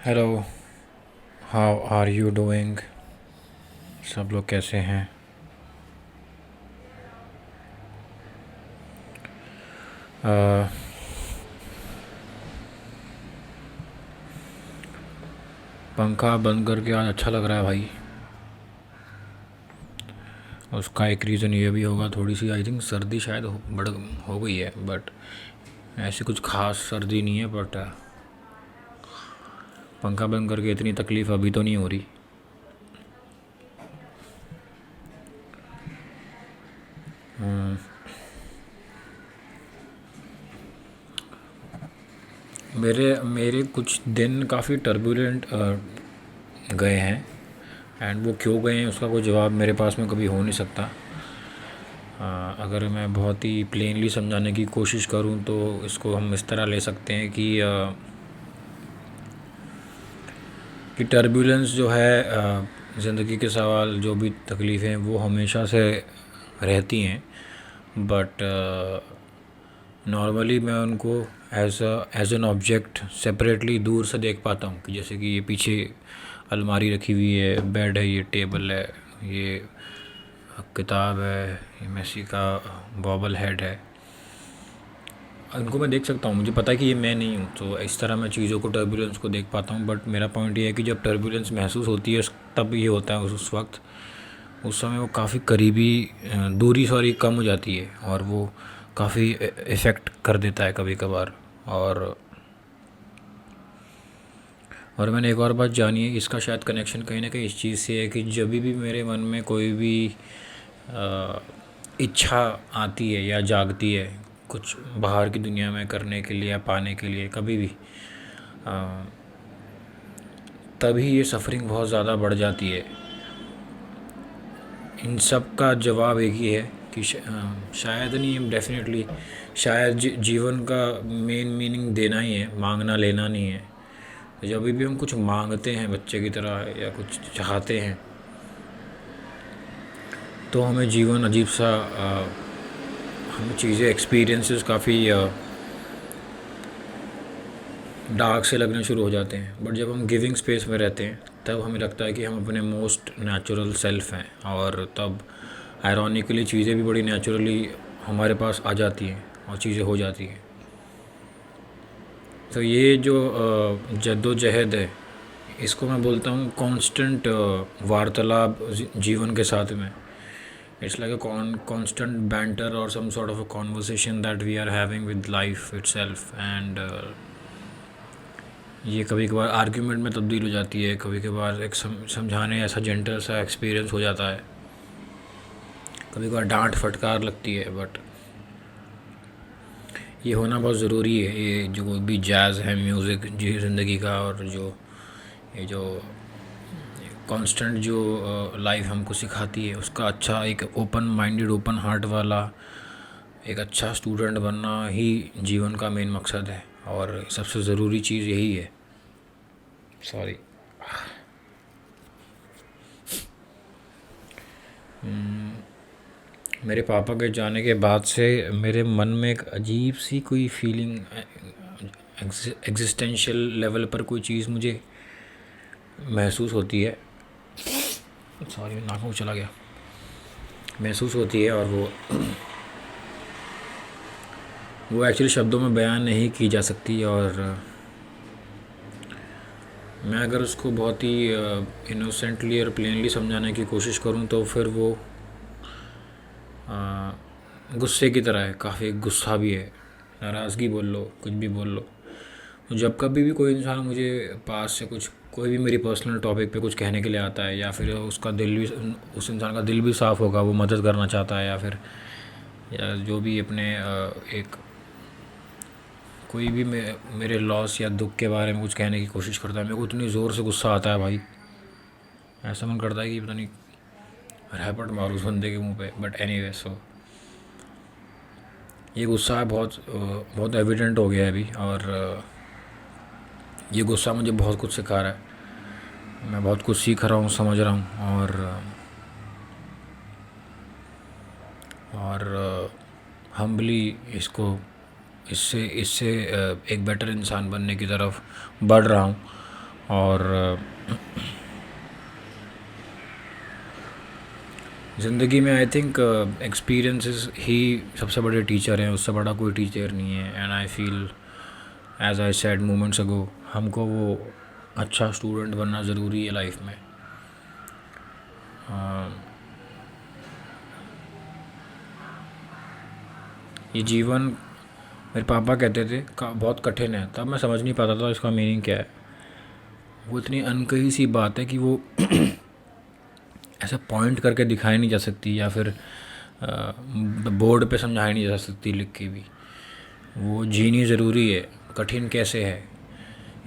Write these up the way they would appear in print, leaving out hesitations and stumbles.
Hello. How are you doing? सब लोग कैसे हैं? अ, पंखा बंद करके आज अच्छा लग रहा है भाई। उसका एक रीज़न ये भी होगा, थोड़ी सी आई थिंक सर्दी शायद बढ़ हो गई है, बट ऐसी कुछ खास सर्दी नहीं है। बट पंखा बंद करके इतनी तकलीफ़ अभी तो नहीं हो रही। मेरे मेरे कुछ दिन काफ़ी टर्बुलेंट गए हैं, एंड वो क्यों गए हैं उसका कोई जवाब मेरे पास में कभी हो नहीं सकता। अगर मैं बहुत ही प्लेनली समझाने की कोशिश करूं तो इसको हम इस तरह ले सकते हैं कि टर्बुलेंस जो है, ज़िंदगी के सवाल जो भी तकलीफ़ें हैं वो हमेशा से रहती हैं। बट नॉर्मली मैं उनको एज एन ऑब्जेक्ट सेपरेटली दूर से देख पाता हूँ, कि जैसे कि ये पीछे अलमारी रखी हुई है, बेड है, ये टेबल है, ये किताब है, ये मेसी का बॉबल हेड है। इनको मैं देख सकता हूँ, मुझे पता है कि ये मैं नहीं हूँ, तो इस तरह मैं चीज़ों को, टर्बुलेंस को देख पाता हूँ। बट मेरा पॉइंट ये है कि जब टर्बुलेंस महसूस होती है तब ये होता है उस वक्त, उस समय वो काफ़ी करीबी दूरी सॉरी कम हो जाती है, और वो काफ़ी इफ़ेक्ट कर देता है कभी कभार। और मैंने एक और बात जानी है, इसका शायद कनेक्शन कहीं ना कहीं इस चीज़ से है कि जब भी मेरे मन में कोई भी इच्छा आती है या जागती है कुछ बाहर की दुनिया में करने के लिए या पाने के लिए, कभी भी तभी ये सफरिंग बहुत ज़्यादा बढ़ जाती है। इन सब का जवाब एक ही है कि शायद नहीं, डेफिनेटली शायद जीवन का मेन मीनिंग देना ही है, मांगना लेना नहीं है। तो जब भी हम कुछ मांगते हैं बच्चे की तरह या कुछ चाहते हैं, तो हमें जीवन अजीब सा हमें चीज़ें, एक्सपीरियंसेस काफ़ी डार्क से लगने शुरू हो जाते हैं। बट जब हम गिविंग स्पेस में रहते हैं तब हमें लगता है कि हम अपने मोस्ट नेचुरल सेल्फ हैं, और तब आयरॉनिकली चीज़ें भी बड़ी नेचुरली हमारे पास आ जाती हैं और चीज़ें हो जाती हैं। तो ये जो जद्दोजहद है, इसको मैं बोलता हूँ कांस्टेंट वार्तालाप जीवन के साथ में। It's like a constant banter और some sort of a conversation that we are having with life itself. And ये कभी कभार आर्ग्यूमेंट में तब्दील हो जाती है, कभी कभार एक समझाने ऐसा जेंटल सा एक्सपीरियंस हो जाता है, कभी कभार डांट फटकार लगती है। बट ये होना बहुत ज़रूरी है, ये जो भी जैज़ है, म्यूज़िक जी ज़िंदगी का, और जो ये जो कांस्टेंट जो लाइफ हमको सिखाती है, उसका अच्छा एक ओपन माइंडेड, ओपन हार्ट वाला एक अच्छा स्टूडेंट बनना ही जीवन का मेन मकसद है, और सबसे ज़रूरी चीज़ यही है। सॉरी। मेरे पापा के जाने के बाद से मेरे मन में एक अजीब सी कोई फीलिंग, एग्जिस्टेंशियल लेवल पर कोई चीज़ मुझे महसूस होती है। सॉरी, नाक में चला गया। महसूस होती है, और वो एक्चुअली शब्दों में बयान नहीं की जा सकती। और मैं अगर उसको बहुत ही इनोसेंटली और प्लेनली समझाने की कोशिश करूं तो फिर वो गुस्से की तरह है, काफ़ी गुस्सा भी है, नाराज़गी बोल लो, कुछ भी बोल लो। तो जब कभी भी कोई इंसान मुझे पास से कुछ, कोई भी मेरी पर्सनल टॉपिक पे कुछ कहने के लिए आता है, या फिर उसका दिल भी, उस इंसान का दिल भी साफ़ होगा, वो मदद करना चाहता है, या जो भी अपने एक कोई भी मेरे लॉस या दुख के बारे में कुछ कहने की कोशिश करता है, मेरे को इतनी ज़ोर से गुस्सा आता है भाई, ऐसा मन करता है कि पता नहीं रैपट मारूँ उस बंदे के मुंह पे। बट एनीवे, सो ये गुस्सा है बहुत एविडेंट हो गया है अभी, और ये गुस्सा मुझे बहुत कुछ सिखा रहा है। मैं बहुत कुछ सीख रहा हूँ, समझ रहा हूँ, और हम्बली इसको, इससे इससे एक बेटर इंसान बनने की तरफ बढ़ रहा हूँ। और ज़िंदगी में आई थिंक एक्सपीरियंसेस ही सबसे बड़े टीचर हैं, उससे बड़ा कोई टीचर नहीं है। And I feel as I said moments ago, हमको वो अच्छा स्टूडेंट बनना ज़रूरी है लाइफ में। ये जीवन, मेरे पापा कहते थे बहुत कठिन है, तब मैं समझ नहीं पाता था इसका मीनिंग क्या है। वो इतनी अनकही सी बात है कि वो ऐसा पॉइंट करके दिखाई नहीं जा सकती, या फिर बोर्ड पे समझाई नहीं जा सकती लिख के भी। वो जीनी ज़रूरी है। कठिन कैसे है,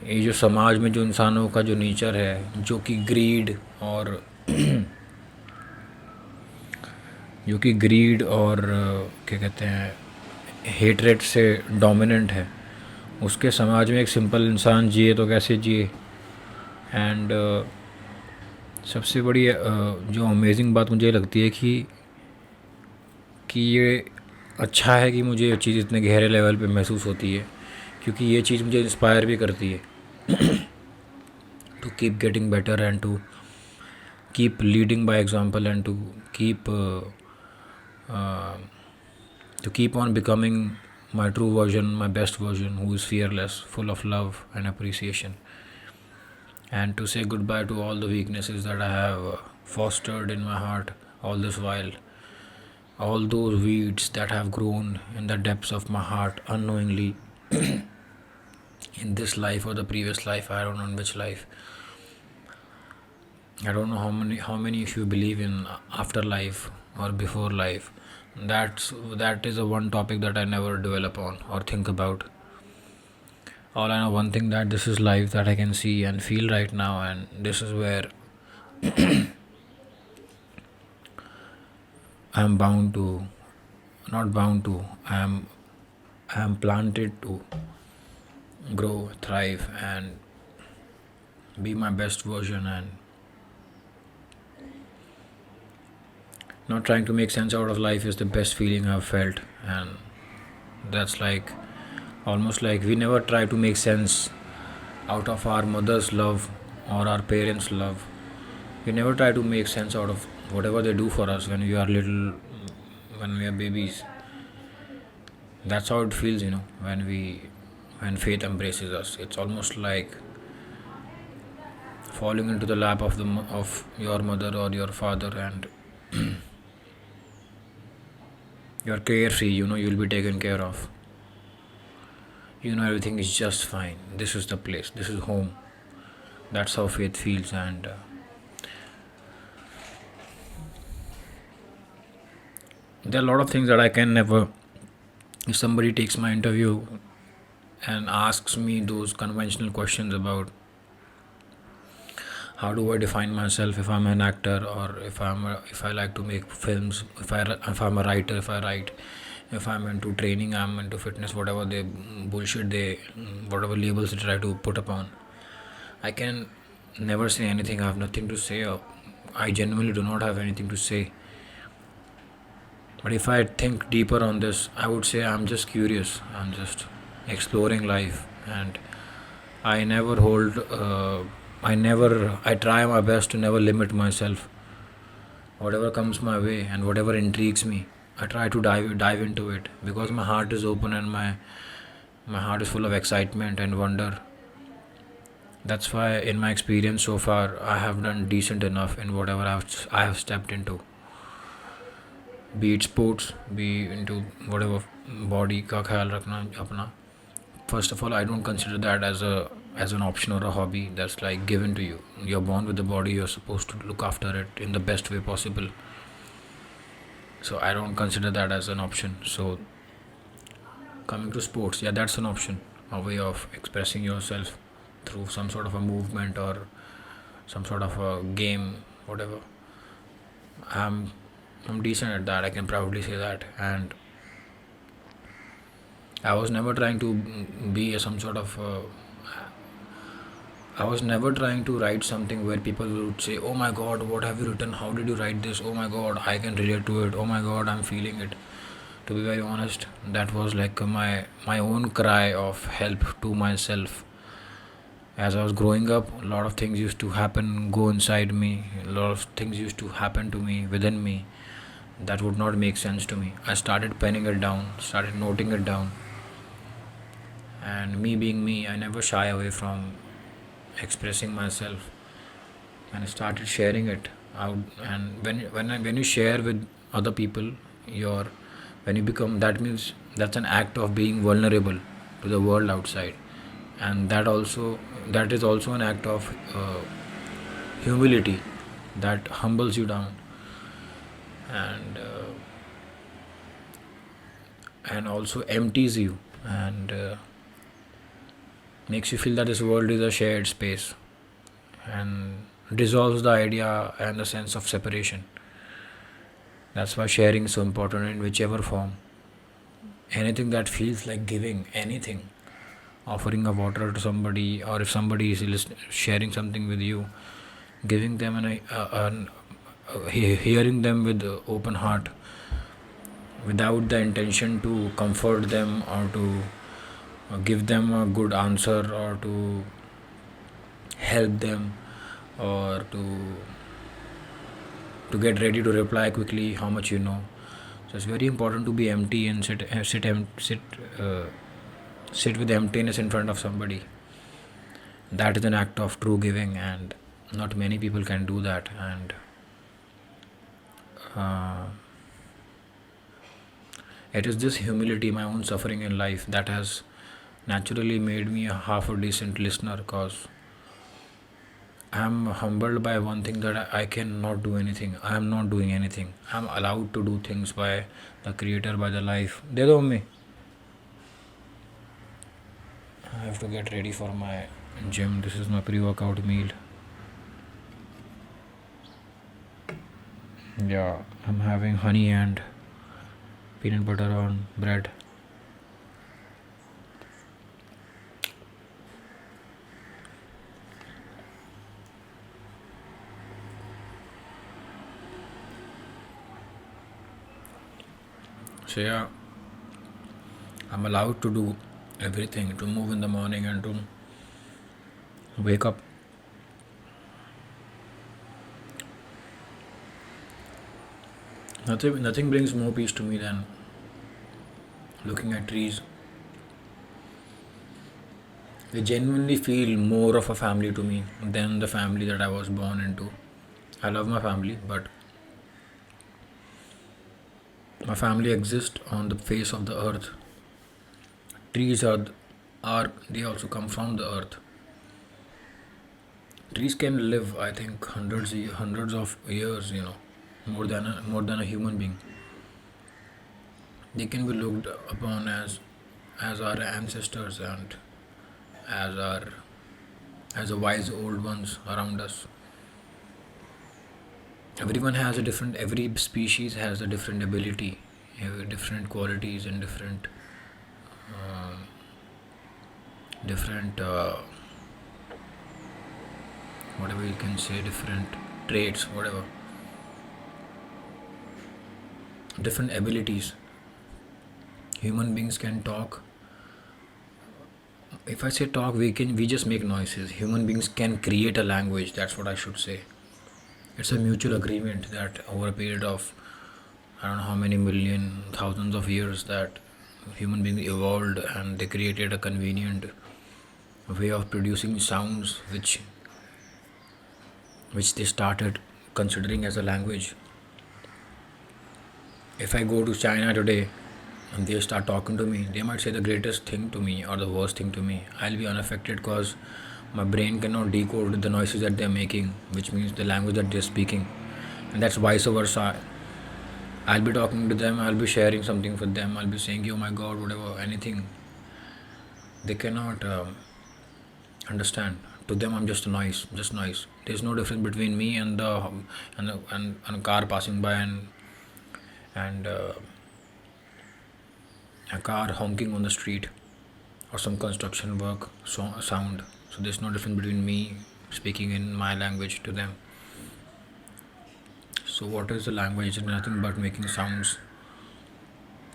ये जो समाज में जो इंसानों का जो नेचर है, जो कि ग्रीड और जो कि ग्रीड और क्या कहते हैं, हेटरेट से डोमिनेंट है, उसके समाज में एक सिंपल इंसान जिए तो कैसे जिए। एंड सबसे बड़ी जो अमेजिंग बात मुझे लगती है कि ये अच्छा है कि मुझे ये चीज़ इतने गहरे लेवल पे महसूस होती है, क्योंकि ये चीज़ मुझे इंस्पायर भी करती है to keep getting better and to keep leading by example and to keep on becoming my true version, my best version, who is fearless, full of love and appreciation, and to say goodbye to all the weaknesses that I have fostered in my heart all this while, all those weeds that have grown in the depths of my heart unknowingly in this life or the previous life, I don't know in which life. I don't know how many of you believe in afterlife or before life. That is a one topic that I never develop on or think about. All I know one thing, that this is life that I can see and feel right now, and this is where I am bound to, not bound to, I am planted to grow, thrive, and be my best version, and not trying to make sense out of life is the best feeling I've felt. And that's like almost like we never try to make sense out of our mother's love or our parents' love. We never try to make sense out of whatever they do for us when we are little, when we are babies. That's how it feels, when faith embraces us. It's almost like falling into the lap of your mother or your father, and you're carefree. You'll be taken care of. Everything is just fine. This is the place. This is home. That's how faith feels. And there are a lot of things that I can never. If somebody takes my interview and asks me those conventional questions about how do I define myself, if I'm an actor, or if I like to make films, if I'm a writer, if I write, if I'm into training, I'm into fitness, whatever whatever labels they try to put upon, I can never say anything. I have nothing to say, or I genuinely do not have anything to say. But if I think deeper on this, I would say I'm just curious. I'm just exploring life, and I never hold. I try my best to never limit myself. Whatever comes my way and whatever intrigues me, I try to dive into it, because my heart is open and my heart is full of excitement and wonder. That's why, in my experience so far, I have done decent enough in whatever I have stepped into. Be it sports, be into whatever, body का ख्याल रखना अपना. First of all, I don't consider that as an option or a hobby that's like given to you. You're born with the body, you're supposed to look after it in the best way possible. So I don't consider that as an option. So coming to sports, yeah, that's an option, a way of expressing yourself through some sort of a movement or some sort of a game, whatever. I'm decent at that, I can proudly say that. And I was never trying to be some sort of I was never trying to write something where people would say, "Oh my God, what have you written? How did you write this? Oh my God, I can relate to it. Oh my God, I'm feeling it." To be very honest, that was like my own cry of help to myself. As I was growing up, a lot of things used to happen, go inside me. A lot of things used to happen to me, within me, that would not make sense to me. I started penning it down, started noting it down, and me being me, I never shy away from expressing myself, and I started sharing it out. And when you share with other people, your when you become, that means that's an act of being vulnerable to the world outside, and that is also an act of humility that humbles you down, and and also empties you, and makes you feel that this world is a shared space, and dissolves the idea and the sense of separation. That's why sharing is so important in whichever form. Anything that feels like giving, anything, offering a water to somebody, or if somebody is sharing something with you, giving them hearing them with open heart, without the intention to comfort them or to give them a good answer or to help them or to get ready to reply quickly how much you know. So it's very important to be empty and sit with emptiness in front of somebody. That is an act of true giving, and not many people can do that. And uh, it is this humility, my own suffering in life, that has naturally made me a half a decent listener, because I'm humbled by one thing, that I cannot do anything. I am not doing anything. I'm allowed to do things by the creator, by the life. De do me. I have to get ready for my gym. This is my pre-workout meal. Yeah, I'm having honey and peanut butter on bread. So yeah, I'm allowed to do everything, to move in the morning and to wake up. Nothing brings more peace to me than looking at trees. They genuinely feel more of a family to me than the family that I was born into. I love my family, but my family exists on the face of the earth. Trees are they also come from the earth. Trees can live, I think, hundreds of years. More than a human being. They can be looked upon as our ancestors, and as our as the wise old ones around us. Every species has a different ability, different qualities, and different whatever you can say, different traits, whatever, different abilities. Human beings can talk. If I say talk, we just make noises. Human beings can create a language. That's what I should say. It's a mutual agreement that over a period of, I don't know how many million, thousands of years, that human beings evolved, and they created a convenient way of producing sounds, which they started considering as a language. If I go to China today and they start talking to me, they might say the greatest thing to me or the worst thing to me. I'll be unaffected, because my brain cannot decode the noises that they're making, which means the language that they're speaking. And that's vice versa. I'll be talking to them, I'll be sharing something with them, I'll be saying, oh my god, whatever, anything. They cannot understand. To them, I'm just a noise, just noise. There's no difference between me and a car passing by, and a car honking on the street, or some construction work sound. So there's no difference between me speaking in my language to them. So what is the language? It's nothing but making sounds.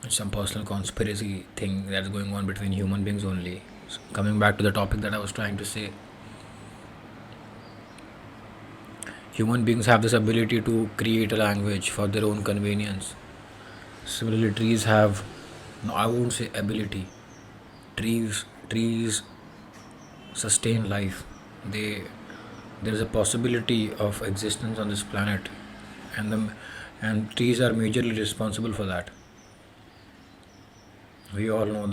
It's some personal conspiracy thing that's going on between human beings only. So coming back to the topic that I was trying to say, Human beings have this ability to create a language for their own convenience. Similarly, trees have, no, I won't say ability. Trees sustain life. They There is a possibility of existence on this planet, and trees are majorly responsible for that. We all know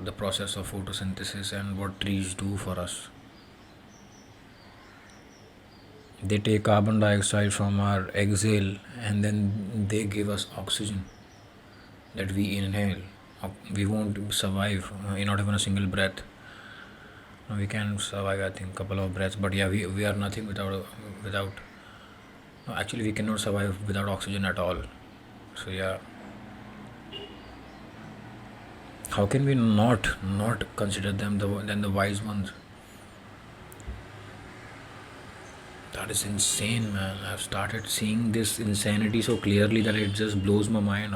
the process of photosynthesis and what trees do for us. They take carbon dioxide from our exhale, and then they give us oxygen that we inhale. We won't survive not even a single breath. We can survive, I think, couple of breaths, but yeah, we are nothing without. No, actually, we cannot survive without oxygen at all. So yeah, how can we not consider them the wise ones? That is insane, man. I've started seeing this insanity so clearly that it just blows my mind.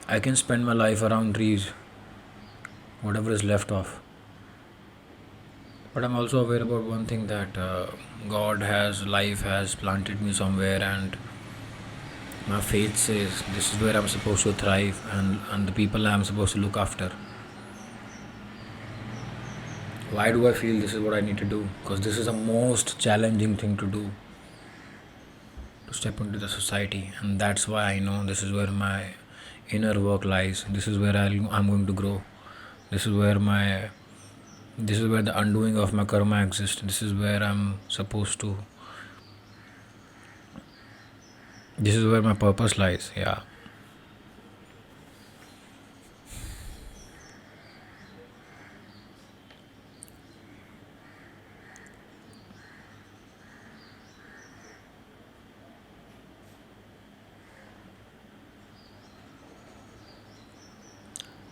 I can spend my life around trees, whatever is left of. But I'm also aware about one thing, that life has planted me somewhere, and my faith says this is where I'm supposed to thrive, and the people I'm supposed to look after. Why do I feel this is what I need to do? Because this is the most challenging thing to do, to step into the society, and that's why I know this is where my inner work lies. This is where I'm going to grow. This is where the undoing of my karma exists. This is where I'm supposed to. This is where my purpose lies. Yeah.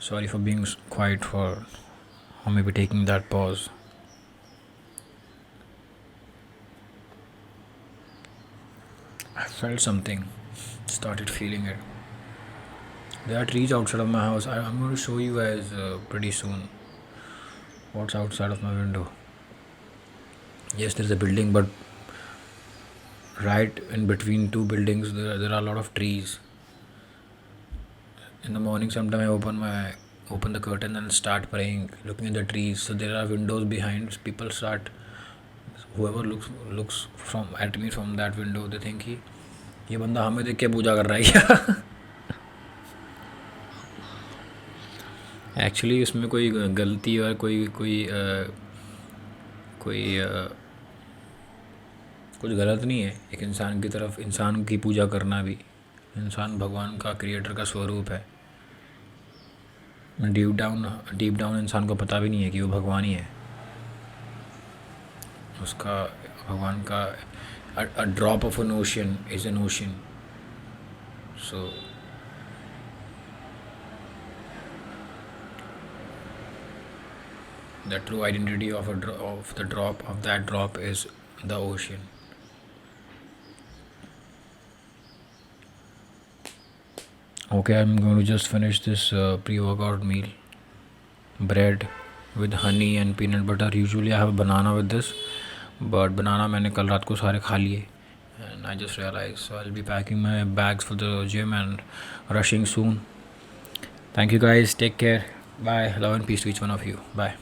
Sorry for being quiet or maybe taking that pause. I felt something, started feeling it. There are trees outside of my house. I'm going to show you guys pretty soon what's outside of my window. Yes, there's a building, but right in between two buildings, there are a lot of trees. In the morning, sometimes I open the curtain and start praying, looking at the trees. So there are windows behind. People start, whoever looks from at me from that window, they think कि ये बंदा हमें देख के पूजा कर रहा है क्या? एक्चुअली इसमें कोई गलती और कोई कोई कोई कुछ गलत नहीं है. एक इंसान की तरफ इंसान की पूजा करना भी, इंसान भगवान का क्रिएटर का स्वरूप है. डीप डाउन इंसान को पता भी नहीं है कि वो भगवान ही है. उसका भगवान का a drop of an ocean is an ocean. So the true identity of that drop is the ocean. Okay, I'm going to just finish this pre-workout meal. Bread with honey and peanut butter. Usually I have a banana with this, but banana मैंने कल रात को सारे खा लिए, and I just realized. So I'll be packing my bags for the gym and rushing soon. Thank you guys. Take care. Bye. Love and peace to each one of you. Bye.